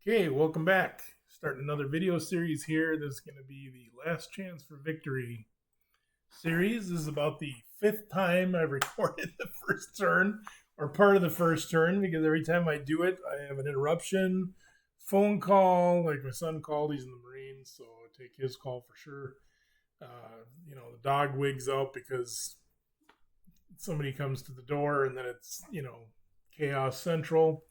Okay, welcome back. Starting another video series here. This is going to be the Last Chance for Victory series. This is about the fifth time I've recorded the first turn, or part of the first turn, because every time I do it, I have an interruption, phone call. Like my son called, he's in the Marines, so I take his call for sure. The dog wigs out because somebody comes to the door, and then it's, chaos central.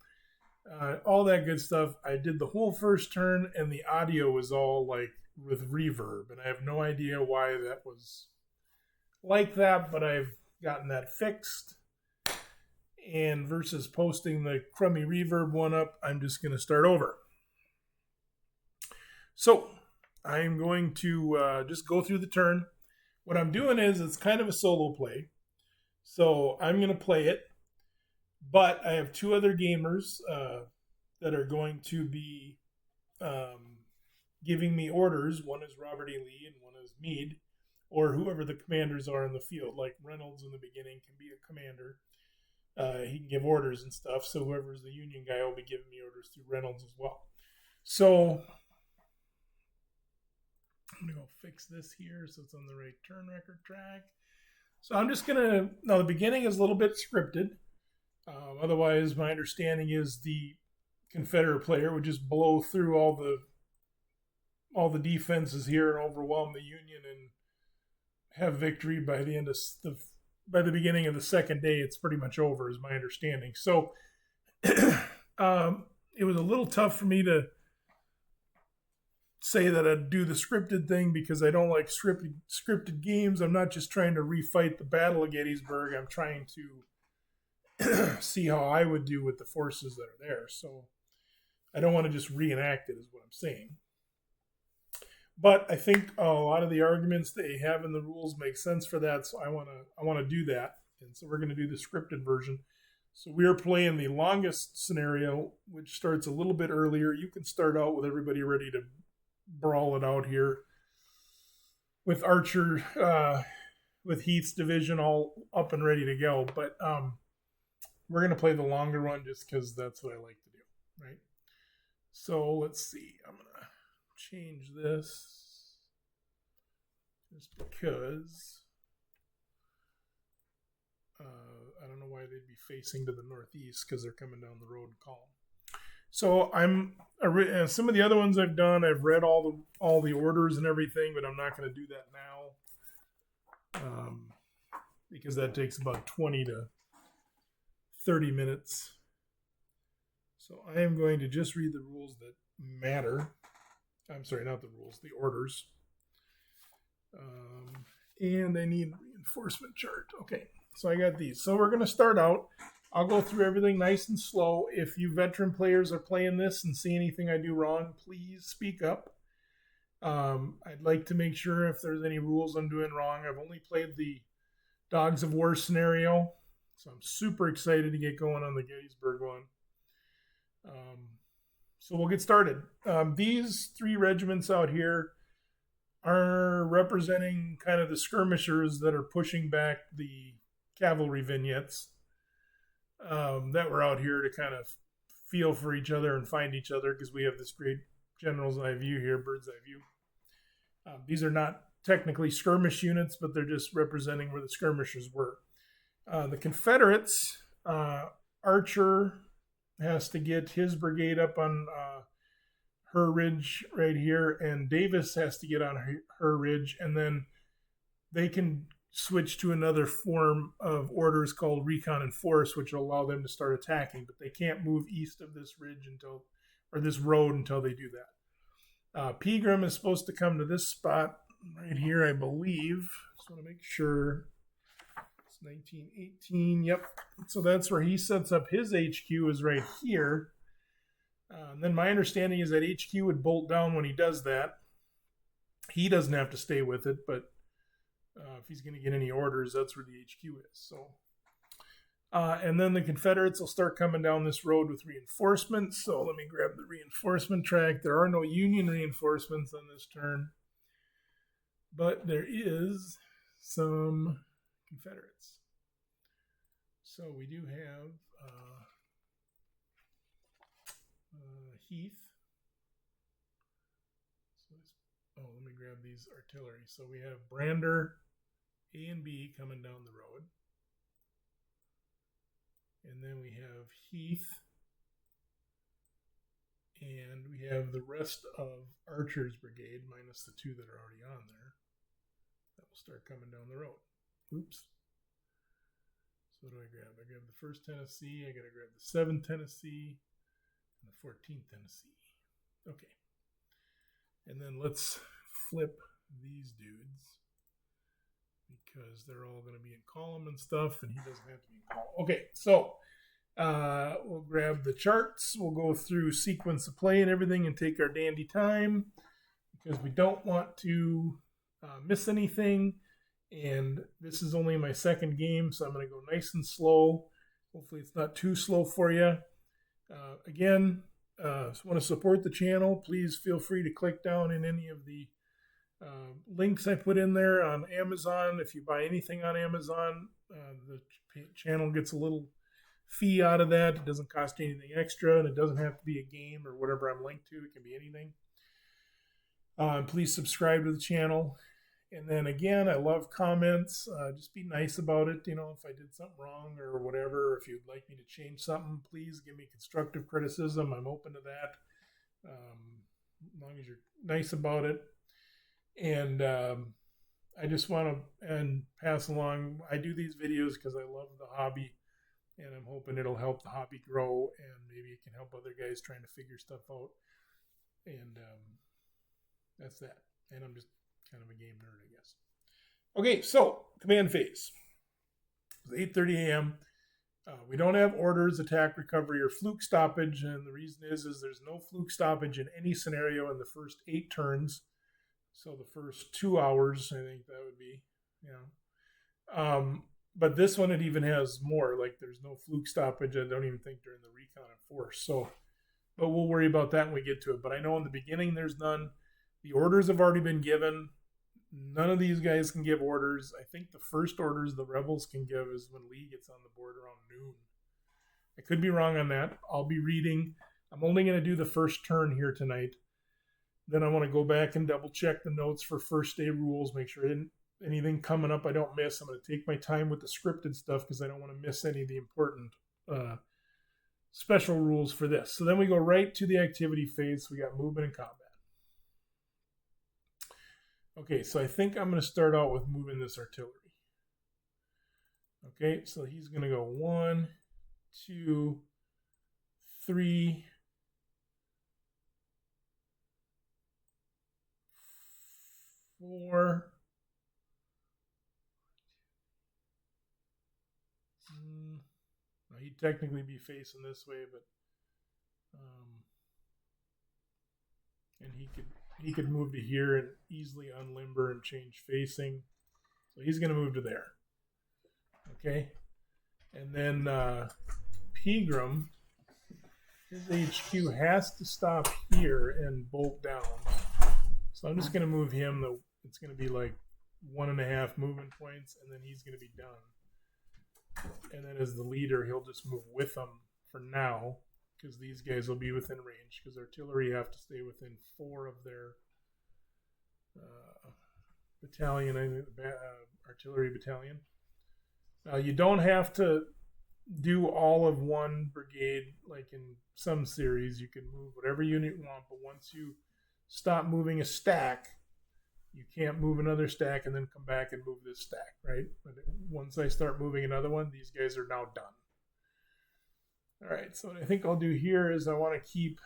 All that good stuff. I did the whole first turn, and the audio was all like with reverb, and I have no idea why that was like that, but I've gotten that fixed. And versus posting the crummy reverb one up, I'm just going to start over. So I'm going to just go through the turn. What I'm doing is it's kind of a solo play. So I'm going to play it. But I have two other gamers that are going to be giving me orders. One is Robert E. Lee and one is Meade, or whoever the commanders are in the field. Like Reynolds in the beginning can be a commander. He can give orders and stuff. So whoever's the Union guy will be giving me orders through Reynolds as well. So I'm going to go fix this here so it's on the right turn record track. So I'm just going to, now the beginning is a little bit scripted. Otherwise, my understanding is the Confederate player would just blow through all the defenses here and overwhelm the Union and have victory by the end of by the beginning of the second day. It's pretty much over, is my understanding. So it was a little tough for me to say that I'd do the scripted thing because I don't like scripted games. I'm not just trying to refight the Battle of Gettysburg. I'm trying to see how I would do with the forces that are there. So I don't want to just reenact it, is what I'm saying. But I think a lot of the arguments they have in the rules make sense for that, so I want to do that. And so we're going to do the scripted version. So we are playing the longest scenario, which starts a little bit earlier. You can start out with everybody ready to brawl it out here with Archer, with Heath's division all up and ready to go. But we're going to play the longer one just because that's what I like to do, right? So let's see. I'm going to change this just because I don't know why they'd be facing to the northeast because they're coming down the road column. So some of the other ones I've done, I've read all the orders and everything, but I'm not going to do that now because that takes about 20 to 30 minutes. So I am going to just read the rules that matter. I'm sorry, not the rules, the orders. And I need reinforcement chart. Okay, so I got these. So we're going to start out. I'll go through everything nice and slow. If you veteran players are playing this and see anything I do wrong, please speak up. I'd like to make sure if there's any rules I'm doing wrong. I've only played the Dogs of War scenario, so I'm super excited to get going on the Gettysburg one. So we'll get started. These three regiments out here are representing kind of the skirmishers that are pushing back the cavalry vignettes that were out here to kind of feel for each other and find each other because we have this great general's eye view here, bird's eye view. These are not technically skirmish units, but they're just representing where the skirmishers were. The Confederates, Archer has to get his brigade up on her ridge right here, and Davis has to get on her ridge, and then they can switch to another form of orders called recon and force, which will allow them to start attacking, but they can't move east of this ridge this road until they do that. Pegram is supposed to come to this spot right here, I believe. Just want to make sure. 1918, yep. So that's where he sets up his HQ, is right here. Then my understanding is that HQ would bolt down when he does that. He doesn't have to stay with it, but if he's going to get any orders, that's where the HQ is. So, and then the Confederates will start coming down this road with reinforcements. So let me grab the reinforcement track. There are no Union reinforcements on this turn, but there is some Confederates. So we do have Heath grab these artillery. So we have Brander A and B coming down the road. And then we have Heath. And we have the rest of Archer's brigade, minus the 2 that are already on there. That will start coming down the road. Oops. So what do I grab? I grab the 1st Tennessee. I got to grab the 7th Tennessee and the 14th Tennessee. Okay. And then let's flip these dudes because they're all going to be in column and stuff, and he doesn't have to be in column. Okay, so we'll grab the charts. We'll go through sequence of play and everything and take our dandy time because we don't want to miss anything. And this is only my 2nd game, so I'm going to go nice and slow. Hopefully it's not too slow for you. Again, want to support the channel, please feel free to click down in any of the links I put in there on Amazon. If you buy anything on Amazon, the channel gets a little fee out of that. It doesn't cost you anything extra, and it doesn't have to be a game or whatever I'm linked to. It can be anything. Please subscribe to the channel. And then again, I love comments. Just be nice about it. You know, if I did something wrong or whatever, if you'd like me to change something, please give me constructive criticism. I'm open to that, as long as you're nice about it. And I just want to pass along. I do these videos because I love the hobby, and I'm hoping it'll help the hobby grow, and maybe it can help other guys trying to figure stuff out. And that's that. And I'm just kind of a game nerd, I guess. Okay, so command phase. It's 8:30 a.m. We don't have orders, attack, recovery, or fluke stoppage, and the reason is there's no fluke stoppage in any scenario in the first 8 turns. So the first 2 hours, I think that would be, but this one, it even has more. Like there's no fluke stoppage, I don't even think, during the recon and force. So, but we'll worry about that when we get to it. But I know in the beginning there's none. The orders have already been given. None of these guys can give orders. I think the first orders the rebels can give is when Lee gets on the board around noon. I could be wrong on that. I'll be reading. I'm only going to do the first turn here tonight. Then I want to go back and double check the notes for first day rules, make sure anything coming up I don't miss. I'm going to take my time with the scripted stuff because I don't want to miss any of the important special rules for this. So then we go right to the activity phase. We got movement and combat. Okay, so I think I'm going to start out with moving this artillery. Okay, so he's going to go 1, 2, 3, 4. Now he'd technically be facing this way, but and he could move to here and easily unlimber and change facing. So he's going to move to there. Okay. And then Pegram, his HQ has to stop here and bolt down. So I'm just going to move him. It's going to be like 1.5 movement points, and then he's going to be done. And then as the leader, he'll just move with them for now, because these guys will be within range, because artillery have to stay within 4 of their battalion, artillery battalion. Now, you don't have to do all of one brigade like in some series. You can move whatever unit you want, but once you stop moving a stack, you can't move another stack and then come back and move this stack, right? But once I start moving another one, these guys are now done. All right, so what I think I'll do here is I want to keep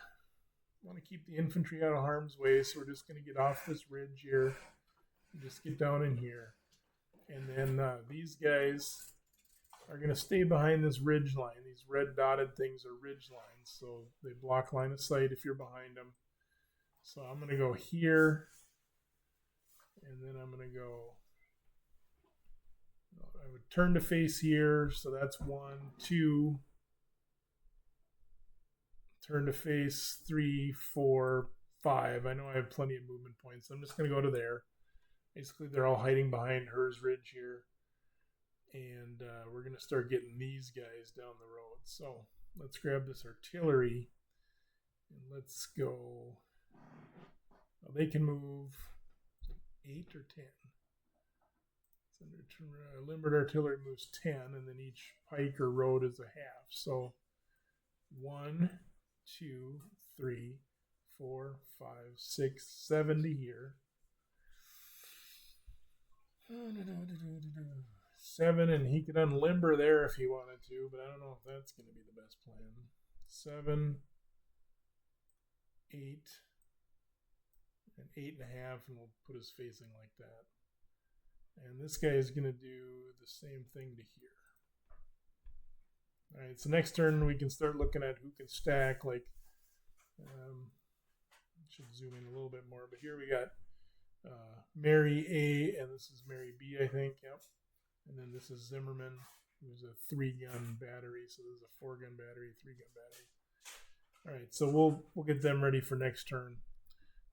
the infantry out of harm's way, so we're just going to get off this ridge here and just get down in here. And then these guys are going to stay behind this ridge line. These red dotted things are ridge lines, so they block line of sight if you're behind them. So I'm going to go here, and then I'm going to go, I would turn to face here, so that's 1, 2, turn to face 3, 4, 5. I know I have plenty of movement points. So I'm just going to go to there. Basically, they're all hiding behind Hers Ridge here. And we're going to start getting these guys down the road. So let's grab this artillery. And let's go. Well, they can move. 8 or 10? Limbered artillery moves 10, and then each pike or road is a half. So 1, 2, 3, 4, 5, 6, 70 here. 7, and he could unlimber there if he wanted to, but I don't know if that's going to be the best plan. 7, 8, and 8.5, and we'll put his facing like that. And this guy is going to do the same thing to here. All right, so next turn we can start looking at who can stack. Like, should zoom in a little bit more, but here we got Mary A, and this is Mary B, I think. Yep. And then this is Zimmerman, who's a 3-gun battery. So this is a 4-gun battery, 3-gun battery. All right, so we'll get them ready for next turn.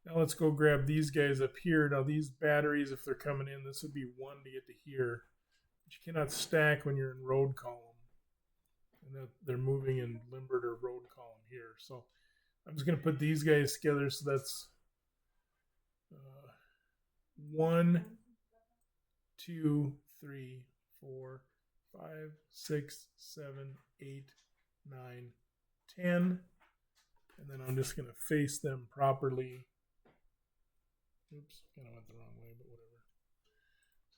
Now let's go grab these guys up here. Now these batteries, if they're coming in, this would be 1 to get to here. But you cannot stack when you're in road column. And that they're moving in limbered or road column here. So I'm just going to put these guys together. So that's 1, 2, 3, 4, 5, 6, 7, 8, 9, 10. And then I'm just going to face them properly. Oops, kind of went the wrong way, but whatever.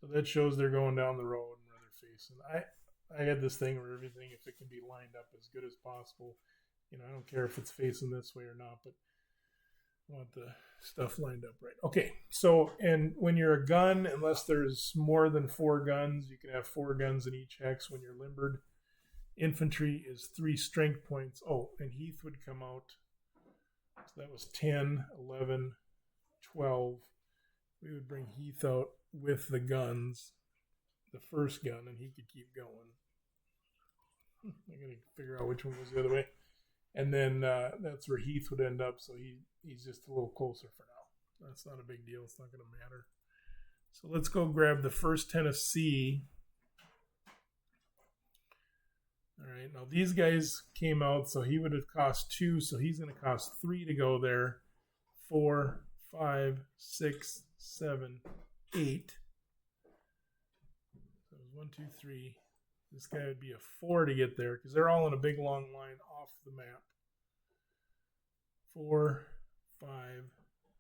So that shows they're going down the road and where they're facing. I had this thing where everything, if it can be lined up as good as possible, I don't care if it's facing this way or not, but I want the stuff lined up right. Okay, so, and when you're a gun, unless there's more than 4 guns, you can have 4 guns in each hex when you're limbered. Infantry is 3 strength points. Oh, and Heath would come out. So that was 10, 11, 12. We would bring Heath out with the guns, the first gun, and he could keep going. I'm going to figure out which one goes the other way. And then that's where Heath would end up, so he's just a little closer for now. That's not a big deal. It's not going to matter. So let's go grab the 1st Tennessee. All right, now these guys came out, so he would have cost 2, so he's going to cost 3 to go there. 4, 5, 6, 7, 8. So it was 1, 2, 3. This guy would be a 4 to get there because they're all in a big long line off the map. 4, 5,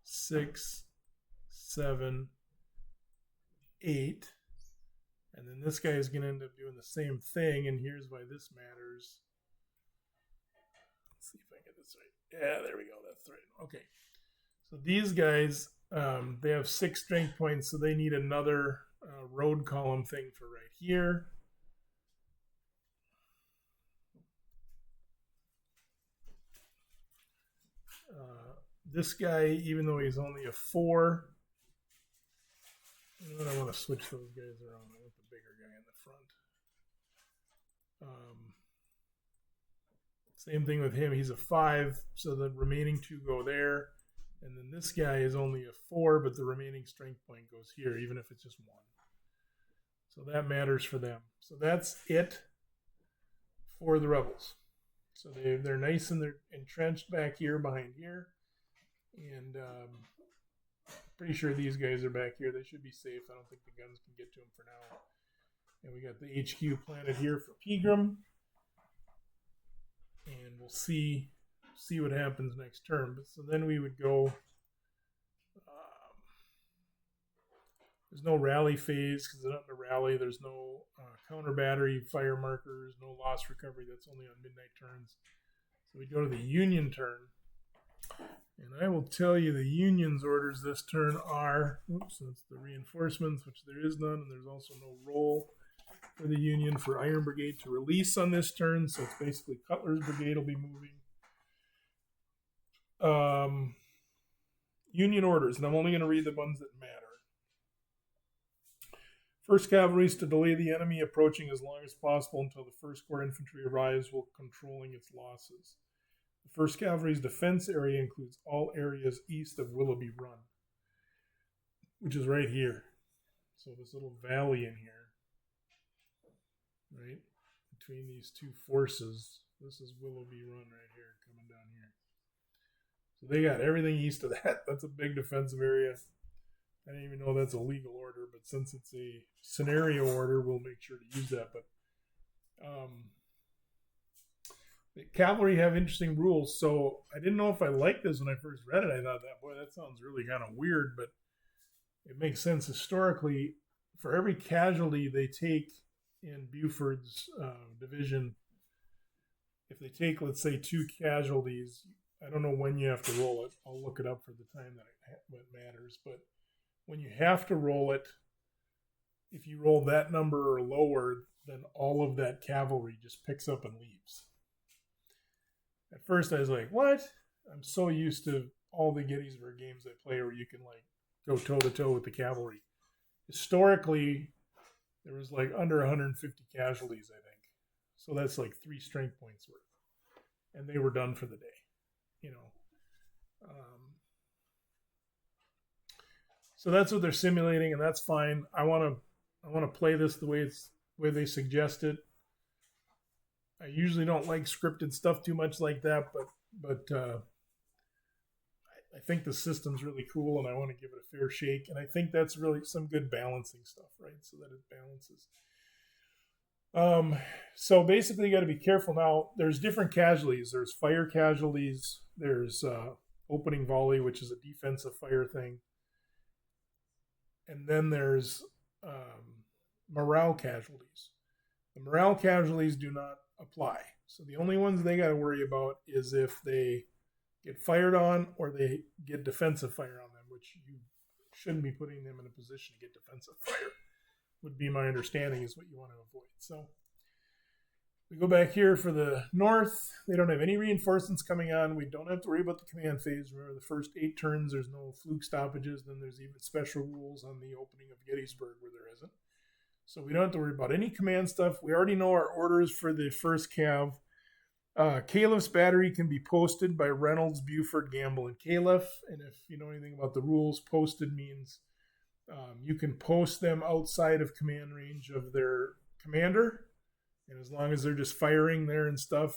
6, 7, 8. And then this guy is going to end up doing the same thing, and here's why this matters. Let's see if I get this right. Yeah, there we go. That's right. Okay. So these guys, they have 6 strength points, so they need another road column thing for right here. This guy, even though he's only a 4, I want to switch those guys around. I want the bigger guy in the front. Same thing with him. He's a 5, so the remaining 2 go there. And then this guy is only a 4, but the remaining strength point goes here, even if it's just 1. So that matters for them. So that's it for the rebels. So they're nice and they're entrenched back here behind here. And pretty sure these guys are back here. They should be safe. I don't think the guns can get to them for now. And we got the HQ planted here for Pegram. And we'll see what happens next turn. But so then we would go. There's no rally phase because they're not in a rally. There's no counter battery fire markers, no loss recovery. That's only on midnight turns. So we go to the Union turn. And I will tell you the Union's orders this turn are, that's the reinforcements, which there is none, and there's also no roll for the Union for Iron Brigade to release on this turn. So it's basically Cutler's Brigade will be moving. Union orders, and I'm only going to read the ones that matter. 1st Cavalry is to delay the enemy approaching as long as possible until the 1st Corps Infantry arrives while controlling its losses. The 1st Cavalry's defense area includes all areas east of Willoughby Run, which is right here. So this little valley in here, right, between these 2 forces, this is Willoughby Run right here, coming down here. So they got everything east of that. That's a big defensive area. I didn't even know that's a legal order, but since it's a scenario order, we'll make sure to use that. But the cavalry have interesting rules, so I didn't know if I liked this when I first read it. I thought that, boy, that sounds really kind of weird, but it makes sense historically. For every casualty they take in Buford's division, if they take, let's say, 2 casualties, I don't know when you have to roll it. I'll look it up for the time that it matters. But when you have to roll it, if you roll that number or lower, then all of that cavalry just picks up and leaves. At first, I was like, what? I'm so used to all the Gettysburg games I play where you can like go toe-to-toe with the cavalry. Historically, there was like under 150 casualties, I think. So that's like 3 strength points worth. And they were done for the day, you know. So that's what they're simulating, and that's fine. I want to play this the way they suggest it. I usually don't like scripted stuff too much like that, but I think the system's really cool, and I want to give it a fair shake. And I think that's really some good balancing stuff, right? So that it balances. So basically, you got to be careful now. There's different casualties. There's fire casualties. There's opening volley, which is a defensive fire thing. And then there's morale casualties. The morale casualties do not apply. So the only ones they got to worry about is if they get fired on or they get defensive fire on them, which you shouldn't be putting them in a position to get defensive fire, would be my understanding is what you want to avoid. So we go back here for the north. They don't have any reinforcements coming on. We don't have to worry about the command phase. Remember, the first 8 turns, there's no fluke stoppages. Then there's even special rules on the opening of Gettysburg where there isn't. So we don't have to worry about any command stuff. We already know our orders for the first cav. Caliph's battery can be posted by Reynolds, Buford, Gamble, and Caliph. And if you know anything about the rules, posted means you can post them outside of command range of their commander. And as long as they're just firing there and stuff,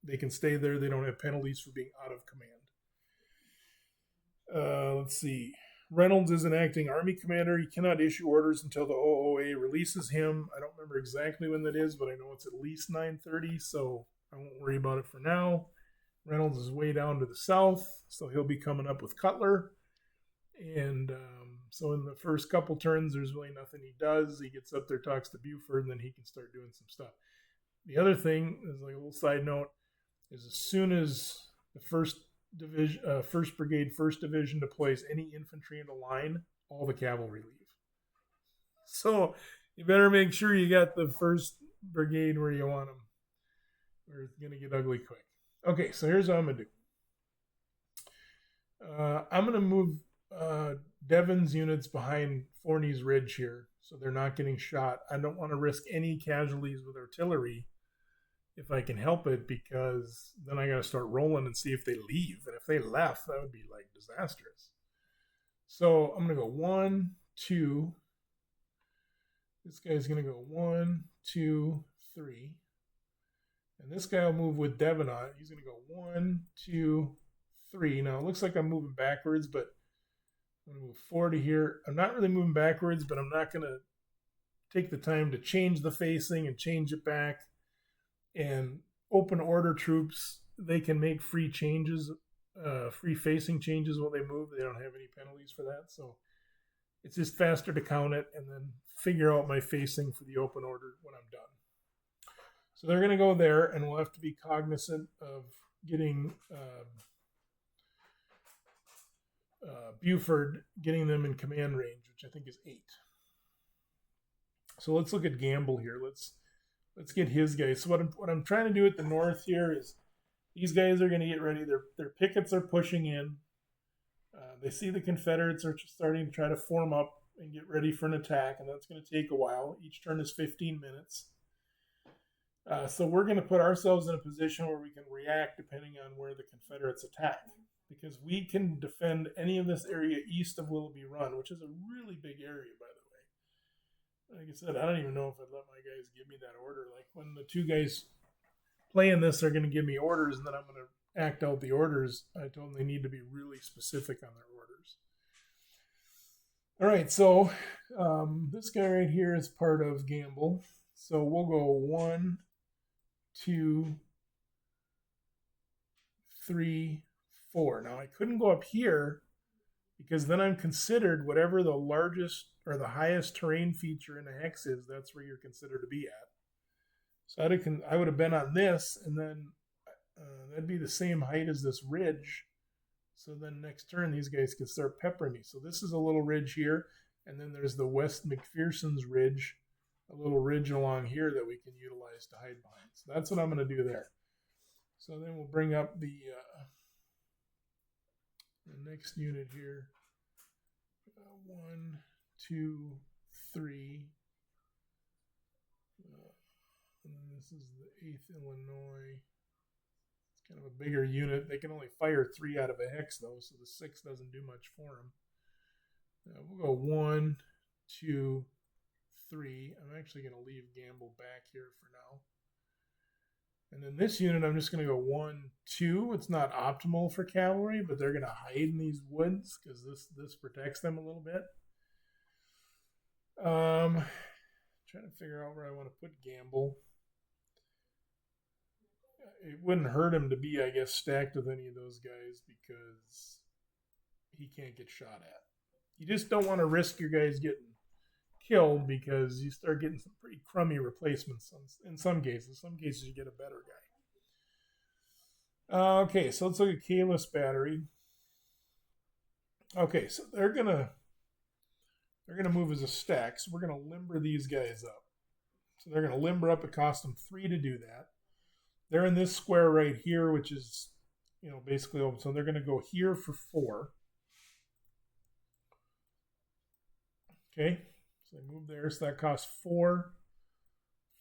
they can stay there. They don't have penalties for being out of command. Let's see. Reynolds is an acting army commander. He cannot issue orders until the OOA releases him. I don't remember exactly when that is, but I know it's at least 9:30, so I won't worry about it for now. Reynolds is way down to the south, so he'll be coming up with Cutler. And so in the first couple turns, there's really nothing he does. He gets up there, talks to Buford, and then he can start doing some stuff. The other thing, as like a little side note, is as soon as the first brigade, 1st Division deploys any infantry in a line, all the cavalry leave. So you better make sure you got the 1st Brigade where you want them, or it's going to get ugly quick. Okay, so here's what I'm going to do. I'm going to move Devon's units behind Forney's Ridge here, so they're not getting shot. I don't want to risk any casualties with artillery if I can help it, because then I got to start rolling and see if they leave. And if they left, that would be like disastrous. So I'm going to go 1, 2. This guy's going to go 1, 2, 3. And this guy will move with Devon on it. He's going to go 1, 2, 3. Now it looks like I'm moving backwards, but I'm going to move forward to here. I'm not really moving backwards, but I'm not going to take the time to change the facing and change it back. And open order troops, they can make free changes, free facing changes when they move. They don't have any penalties for that. So it's just faster to count it and then figure out my facing for the open order when I'm done. So they're going to go there, and we'll have to be cognizant of getting Buford, getting them in command range, which I think is 8. So let's look at Gamble here. Let's get his guys. So what I'm trying to do at the north here is these guys are going to get ready. Their pickets are pushing in. They see the Confederates are starting to try to form up and get ready for an attack, and that's going to take a while. Each turn is 15 minutes. So we're going to put ourselves in a position where we can react depending on where the Confederates attack, because we can defend any of this area east of Willoughby Run, which is a really big area, by the way. Like I said, I don't even know if I'd let my guys give me that order. Like when the 2 guys playing this are going to give me orders, and then I'm going to act out the orders, I told them they need to be really specific on their orders. All right, so this guy right here is part of Gamble. So we'll go 1, 2, 3, 4. Now I couldn't go up here because then I'm considered whatever the largest or the highest terrain feature in a hex is. That's where you're considered to be at. So I would have been on this, and then that'd be the same height as this ridge. So then next turn, these guys can start peppering me. So this is a little ridge here, and then there's the West McPherson's ridge, a little ridge along here that we can utilize to hide behind. So that's what I'm going to do there. So then we'll bring up the next unit here. 1, 2, 3. And then this is the 8th Illinois. It's kind of a bigger unit. They can only fire 3 out of a hex, though, so the 6 doesn't do much for them. We'll go 1, 2, 3. I'm actually going to leave Gamble back here for now. And then this unit, I'm just going to go 1, 2. It's not optimal for cavalry, but they're going to hide in these woods because this protects them a little bit. Trying to figure out where I want to put Gamble. It wouldn't hurt him to be, I guess, stacked with any of those guys because he can't get shot at. You just don't want to risk your guys getting killed because you start getting some pretty crummy replacements in some cases. Some cases you get a better guy. Okay, so let's look at Kalis Battery. Okay, so they're gonna move as a stack, so we're gonna limber these guys up. So they're gonna limber up. It costs them 3 to do that. They're in this square right here, which is, basically open. So they're going to go here for 4. Okay, so they move there. So that costs 4,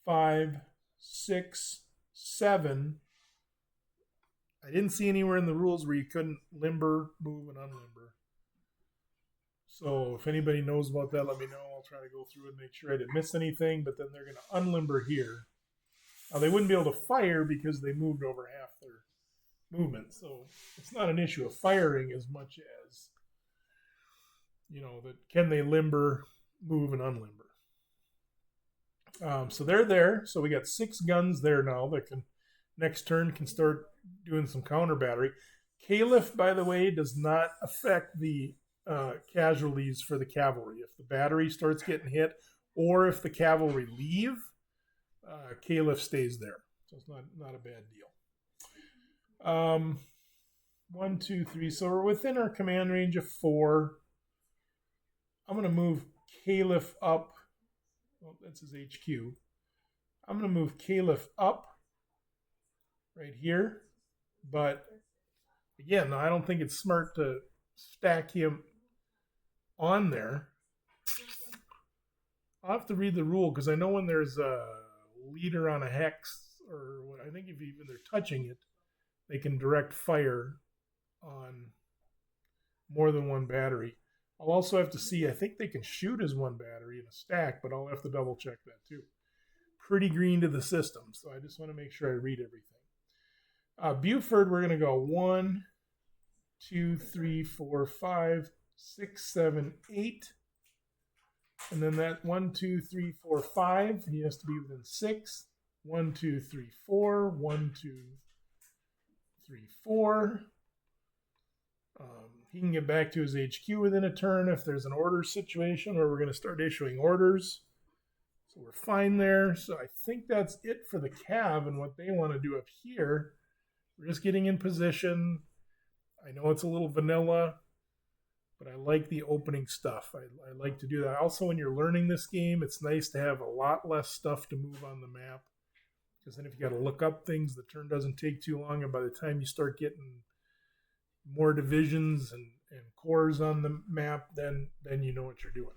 5, 6, 7. I didn't see anywhere in the rules where you couldn't limber, move, and unlimber. So if anybody knows about that, let me know. I'll try to go through and make sure I didn't miss anything. But then they're going to unlimber here. Now, they wouldn't be able to fire because they moved over half their movement. So it's not an issue of firing as much as, that can they limber, move, and unlimber. So they're there. So we got 6 guns there now that can, next turn, can start doing some counter battery. Caliph, by the way, does not affect the casualties for the cavalry. If the battery starts getting hit or if the cavalry leave, Caliph stays there, so it's not a bad deal. 1, 2, 3. So we're within our command range of 4. I'm going to move Caliph up. Well, that's his HQ. I'm going to move Caliph up right here, but again, I don't think it's smart to stack him on there. I'll have to read the rule because I know when there's a leader on a hex, or what I think if even they're touching it, they can direct fire on more than one battery. I'll also have to see, I think they can shoot as one battery in a stack, but I'll have to double check that too. Pretty green to the system, so I just want to make sure I read everything. Buford, we're going to go 1, 2, 3, 4, 5, 6, 7, 8. And then that 1, 2, 3, 4, 5, he has to be within 6. 1, 2, 3, 4. 1, 2, 3, 4. He can get back to his HQ within a turn if there's an order situation where we're going to start issuing orders. So we're fine there. So I think that's it for the Cav and what they want to do up here. We're just getting in position. I know it's a little vanilla, but I like the opening stuff. I like to do that. Also, when you're learning this game, it's nice to have a lot less stuff to move on the map. Because then if you got to look up things, the turn doesn't take too long. And by the time you start getting more divisions and corps on the map, then you know what you're doing.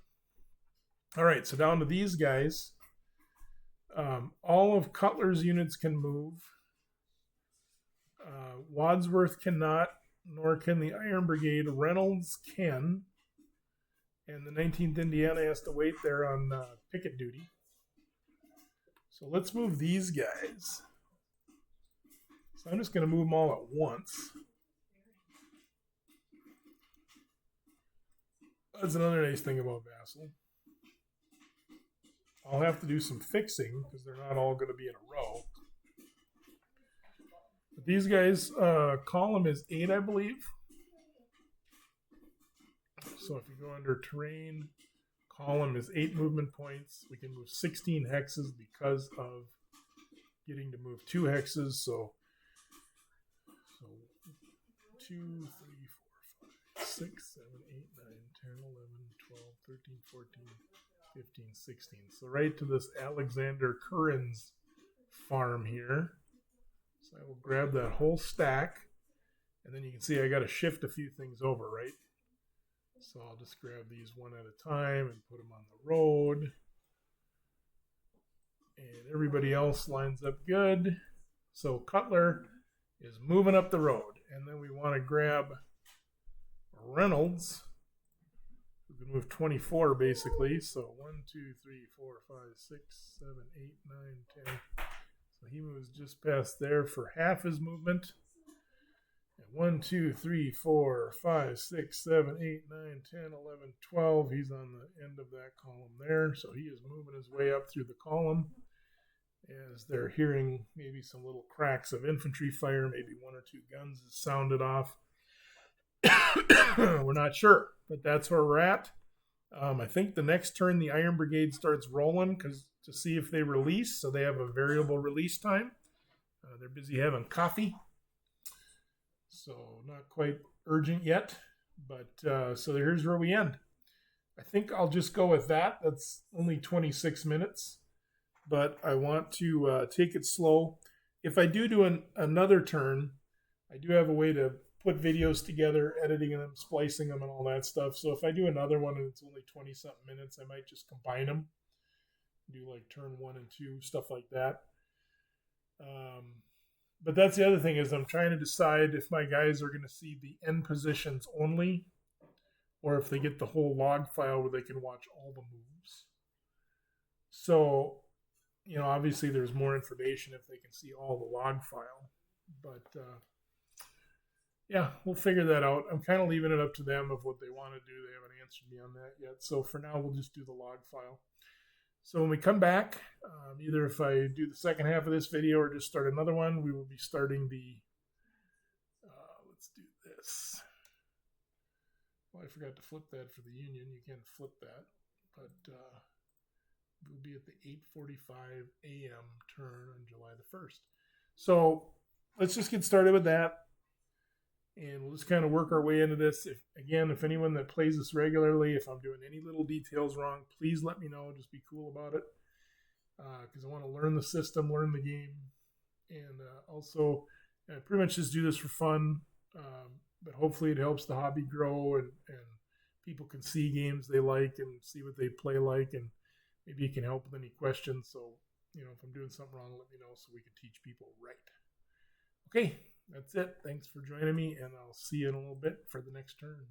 All right, so down to these guys. All of Cutler's units can move. Wadsworth cannot, nor can the Iron Brigade. Reynolds can. And the 19th Indiana has to wait there on picket duty. So let's move these guys. So I'm just going to move them all at once. That's another nice thing about Vassal. I'll have to do some fixing because they're not all going to be in a row. But these guys, column is 8, I believe. So if you go under terrain, column is 8 movement points. We can move 16 hexes because of getting to move 2 hexes. So 2, 3, 4, 5, 6, 7, 8, 9, 10, 11, 12, 13, 14, 15, 16. So right to this Alexander Curran's farm here. So I will grab that whole stack. And then you can see I got to shift a few things over, right? So I'll just grab these one at a time and put them on the road. And everybody else lines up good. So Cutler is moving up the road. And then we want to grab Reynolds, who can move 24 basically. So 1, 2, 3, 4, 5, 6, 7, 8, 9, 10. So he moves just past there for half his movement. And 1, 2, 3, 4, 5, 6, 7, 8, 9, 10, 11, 12. He's on the end of that column there. So he is moving his way up through the column as they're hearing maybe some little cracks of infantry fire. Maybe 1 or 2 guns is sounded off. We're not sure, but that's where we're at. I think the next turn the Iron Brigade starts rolling to see if they release. So they have a variable release time. They're busy having coffee. So not quite urgent yet, but so here's where we end. I think I'll just go with that. That's only 26 minutes, but I want to take it slow. If I do another turn, I do have a way to put videos together, editing them, splicing them, and all that stuff. So if I do another one and it's only 20-something minutes, I might just combine them, do like turn 1 and 2, stuff like that. But that's the other thing is I'm trying to decide if my guys are going to see the end positions only or if they get the whole log file where they can watch all the moves. So, obviously there's more information if they can see all the log file. But, yeah, we'll figure that out. I'm kind of leaving it up to them of what they want to do. They haven't answered me on that yet. So for now, we'll just do the log file. So when we come back, either if I do the second half of this video or just start another one, we will be starting the, let's do this. Well, I forgot to flip that for the Union. You can't flip that. But we'll be at the 8:45 a.m. turn on July the 1st. So let's just get started with that. And we'll just kind of work our way into this. If anyone that plays this regularly, if I'm doing any little details wrong, please let me know. Just be cool about it. Because I want to learn the system, learn the game. And also, I pretty much just do this for fun. But hopefully it helps the hobby grow and people can see games they like and see what they play like. And maybe you can help with any questions. So, if I'm doing something wrong, let me know so we can teach people right. Okay. That's it. Thanks for joining me, and I'll see you in a little bit for the next turn.